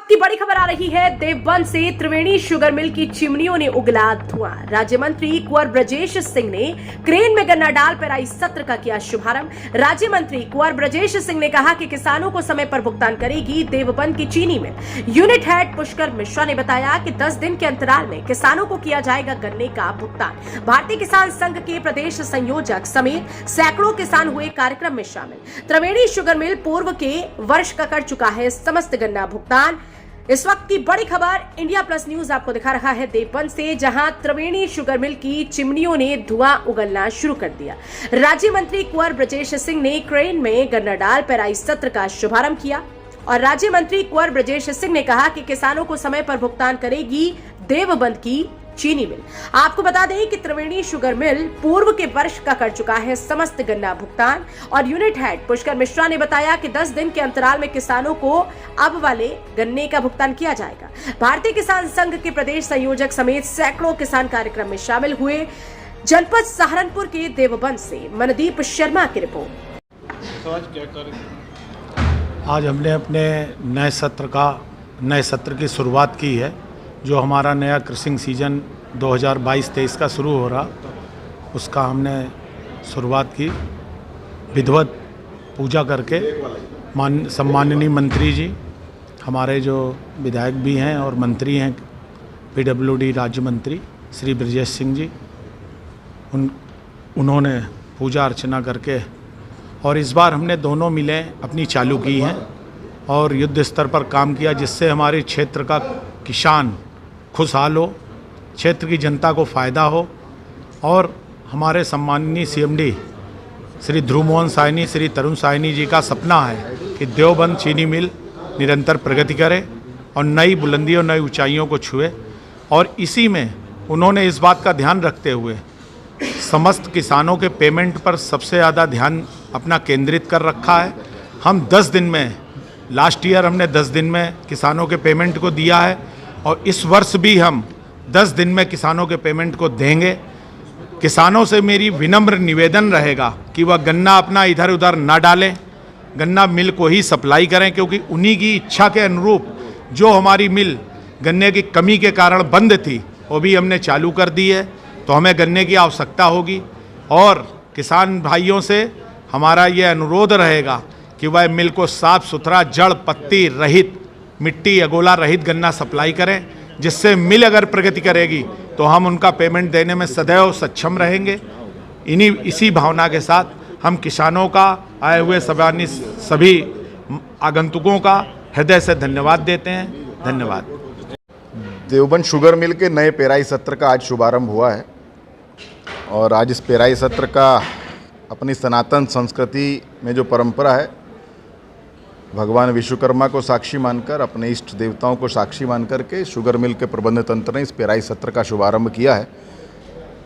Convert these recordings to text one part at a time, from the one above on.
की बड़ी खबर आ रही है। देवबंद से त्रिवेणी शुगर मिल की चिमनियों ने उगला धुआं। राज्य मंत्री कुंवर ब्रजेश सिंह ने क्रेन में गन्ना डाल पेराई सत्र का किया शुभारंभ। राज्य मंत्री कुंवर ब्रजेश सिंह ने कहा कि किसानों को समय पर भुगतान करेगी देवबंद की चीनी मिल। यूनिट हेड पुष्कर मिश्रा ने बताया कि 10 दिन के अंतराल में किसानों को किया जाएगा गन्ने का भुगतान। भारतीय किसान संघ के प्रदेश संयोजक समेत सैकड़ों किसान हुए कार्यक्रम में शामिल। त्रिवेणी शुगर मिल पूर्व के वर्ष का कर चुका है समस्त गन्ना भुगतान। इस वक्त की बड़ी खबर इंडिया प्लस न्यूज आपको दिखा रहा है देवबंद से, जहां त्रिवेणी शुगर मिल की चिमनियों ने धुआं उगलना शुरू कर दिया। राज्य मंत्री कुंवर ब्रजेश सिंह ने क्रेन में गन्ना डाल पेराई सत्र का शुभारंभ किया और राज्य मंत्री कुंवर ब्रजेश सिंह ने कहा कि किसानों को समय पर भुगतान करेगी देवबंद की चीनी मिल। आपको बता दें कि त्रिवेणी शुगर मिल पूर्व के वर्ष का कर चुका है समस्त गन्ना भुगतान और यूनिट हेड पुष्कर मिश्रा ने बताया कि 10 दिन के अंतराल में किसानों को अब वाले गन्ने का भुगतान किया जाएगा। भारतीय किसान संघ के प्रदेश संयोजक समेत सैकड़ों किसान कार्यक्रम में शामिल हुए। जनपद सहारनपुर के देवबंद से मनदीप शर्मा की रिपोर्ट। आज हमने अपने नए सत्र की शुरुआत की है, जो हमारा नया कृषि सीजन 2022-23 का शुरू हो रहा, उसका हमने शुरुआत की विधिवत पूजा करके। सम्माननीय मंत्री जी, हमारे जो विधायक भी हैं और मंत्री हैं, PWD राज्य मंत्री श्री ब्रजेश सिंह जी, उन्होंने पूजा अर्चना करके, और इस बार हमने दोनों मिलें अपनी चालू की हैं और युद्ध स्तर पर काम किया, जिससे हमारे क्षेत्र का किसान खुशहाल हो, क्षेत्र की जनता को फ़ायदा हो। और हमारे सम्माननीय CMD श्री ध्रुव मोहन साहनी, श्री तरुण साहनी जी का सपना है कि देवबंद चीनी मिल निरंतर प्रगति करे और नई बुलंदियों, नई ऊंचाइयों को छुए। और इसी में उन्होंने इस बात का ध्यान रखते हुए समस्त किसानों के पेमेंट पर सबसे ज़्यादा ध्यान अपना केंद्रित कर रखा है। हम 10 दिन में, लास्ट ईयर हमने 10 दिन में किसानों के पेमेंट को दिया है और इस वर्ष भी हम 10 दिन में किसानों के पेमेंट को देंगे। किसानों से मेरी विनम्र निवेदन रहेगा कि वह गन्ना अपना इधर उधर ना डालें, गन्ना मिल को ही सप्लाई करें, क्योंकि उन्हीं की इच्छा के अनुरूप जो हमारी मिल गन्ने की कमी के कारण बंद थी, वो भी हमने चालू कर दी है। तो हमें गन्ने की आवश्यकता होगी और किसान भाइयों से हमारा ये अनुरोध रहेगा कि वह मिल को साफ सुथरा, जड़ पत्ती रहित, मिट्टी अगोला रहित गन्ना सप्लाई करें, जिससे मिल अगर प्रगति करेगी तो हम उनका पेमेंट देने में सदैव सक्षम रहेंगे। इसी भावना के साथ हम किसानों का, आए हुए सभी आगंतुकों का हृदय से धन्यवाद देते हैं। धन्यवाद। देवबंद शुगर मिल के नए पेराई सत्र का आज शुभारंभ हुआ है और आज इस पेराई सत्र का अपनी सनातन संस्कृति में जो परंपरा है, भगवान विश्वकर्मा को साक्षी मानकर, अपने इष्ट देवताओं को साक्षी मानकर के शुगर मिल के प्रबंध तंत्र ने इस पेराई सत्र का शुभारंभ किया है।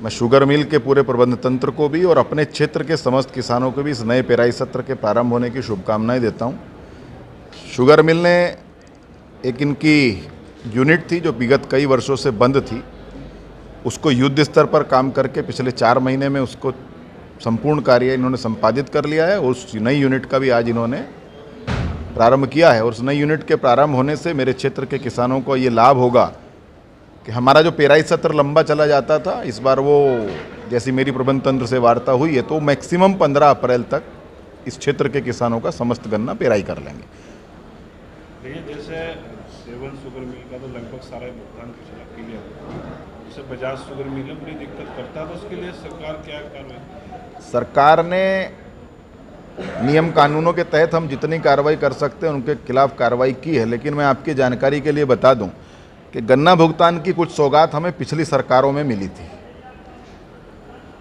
मैं शुगर मिल के पूरे प्रबंध तंत्र को भी और अपने क्षेत्र के समस्त किसानों को भी इस नए पेराई सत्र के प्रारंभ होने की शुभकामनाएं देता हूं। शुगर मिल ने एक इनकी यूनिट थी जो विगत कई वर्षों से बंद थी, उसको युद्ध स्तर पर काम करके पिछले 4 महीने में उसको संपूर्ण कार्य इन्होंने संपादित कर लिया है। उस नई यूनिट का भी आज इन्होंने प्रारंभ किया है और उस नई यूनिट के प्रारंभ होने से मेरे क्षेत्र के किसानों को ये लाभ होगा कि हमारा जो पेराई सत्र लंबा चला जाता था, इस बार वो, जैसी मेरी प्रबंध तंत्र से वार्ता हुई है, तो मैक्सिमम 15 अप्रैल तक इस क्षेत्र के किसानों का समस्त गन्ना पेराई कर लेंगे। जैसे देवबंद शुगर मिल का तो लगभग सारा भुगतान पिछला क्लियर है, जैसे बजाज शुगर मिल में बड़ी दिक्कत करता है, तो उसके लिए सरकार क्या कार्रवाई? सरकार ने नियम कानूनों के तहत हम जितनी कार्रवाई कर सकते हैं उनके खिलाफ कार्रवाई की है। लेकिन मैं आपकी जानकारी के लिए बता दूं कि गन्ना भुगतान की कुछ सौगात हमें पिछली सरकारों में मिली थी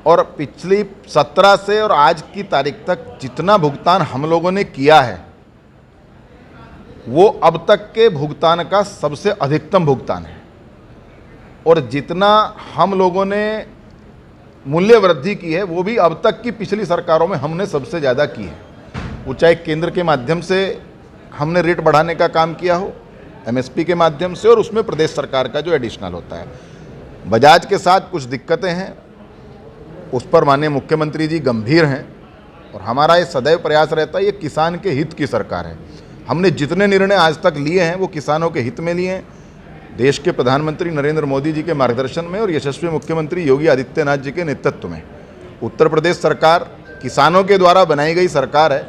और पिछली 17 से और आज की तारीख तक जितना भुगतान हम लोगों ने किया है, वो अब तक के भुगतान का सबसे अधिकतम भुगतान है। और जितना हम लोगों ने मूल्य वृद्धि की है, वो भी अब तक की पिछली सरकारों में हमने सबसे ज़्यादा की है। वो चाहे केंद्र के माध्यम से हमने रेट बढ़ाने का काम किया हो, MSP के माध्यम से, और उसमें प्रदेश सरकार का जो एडिशनल होता है। बजाज के साथ कुछ दिक्कतें हैं, उस पर माननीय मुख्यमंत्री जी गंभीर हैं और हमारा ये सदैव प्रयास रहता है, ये किसान के हित की सरकार है। हमने जितने निर्णय आज तक लिए हैं वो किसानों के हित में लिए हैं, देश के प्रधानमंत्री नरेंद्र मोदी जी के मार्गदर्शन में और यशस्वी मुख्यमंत्री योगी आदित्यनाथ जी के नेतृत्व में। उत्तर प्रदेश सरकार किसानों के द्वारा बनाई गई सरकार है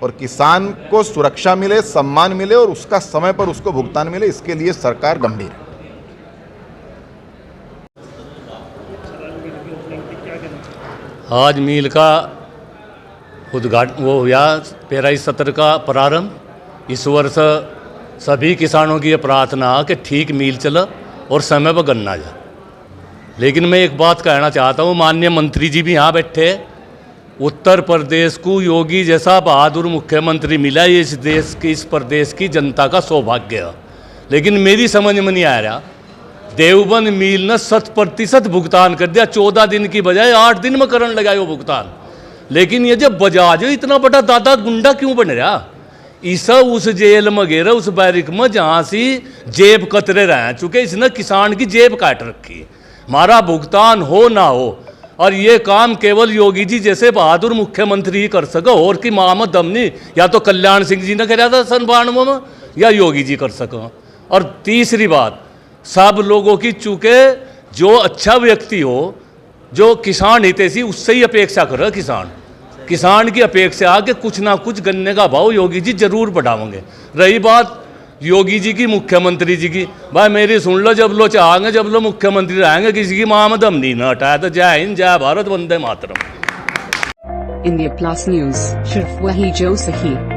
और किसान को सुरक्षा मिले, सम्मान मिले और उसका समय पर उसको भुगतान मिले, इसके लिए सरकार गंभीर है। आज मील का उद्घाटन वो हुआ, पेराई सत्र का प्रारंभ। इस वर्ष सभी किसानों की ये प्रार्थना कि ठीक मील चला और समय पर गन्ना जा। लेकिन मैं एक बात कहना चाहता हूँ, माननीय मंत्री जी भी यहाँ बैठे, उत्तर प्रदेश को योगी जैसा बहादुर मुख्यमंत्री मिला, ये इस देश की, इस प्रदेश की जनता का सौभाग्य है। लेकिन मेरी समझ में नहीं आ रहा, देवबंद मील ने 100% भुगतान कर दिया, 14 दिन की बजाय 8 दिन में करने लगा वो भुगतान। लेकिन ये जब बजाज इतना बड़ा दादा गुंडा क्यों बन रहा, ईसा उस जेल में गिरा, उस बैरिक में जहाँ से जेब कतरे रह चुके, इसने किसान की जेब काट रखी। हमारा भुगतान हो ना हो, और ये काम केवल योगी जी जैसे बहादुर मुख्यमंत्री ही कर सको, और कि मोहम्मद दम नहीं, या तो कल्याण सिंह जी ने कराया था सन 92 में, या योगी जी कर सको। और तीसरी बात, सब लोगों की चूंकि जो अच्छा व्यक्ति हो, जो किसान हितैषी, उससे ही अपेक्षा कर रहा किसान की अपेक्षा कि कुछ ना कुछ गन्ने का भाव योगी जी जरूर बढ़ाओगे। रही बात योगी जी की, मुख्यमंत्री जी की, भाई मेरी सुन लो, जब लो चाहेंगे, जब लो मुख्यमंत्री रहेंगे, किसी की मोहम्मद हम नहीं हटाया। तो जय हिंद, जय Bharat, Vande Mataram. India plus news, सिर्फ वही जो सही।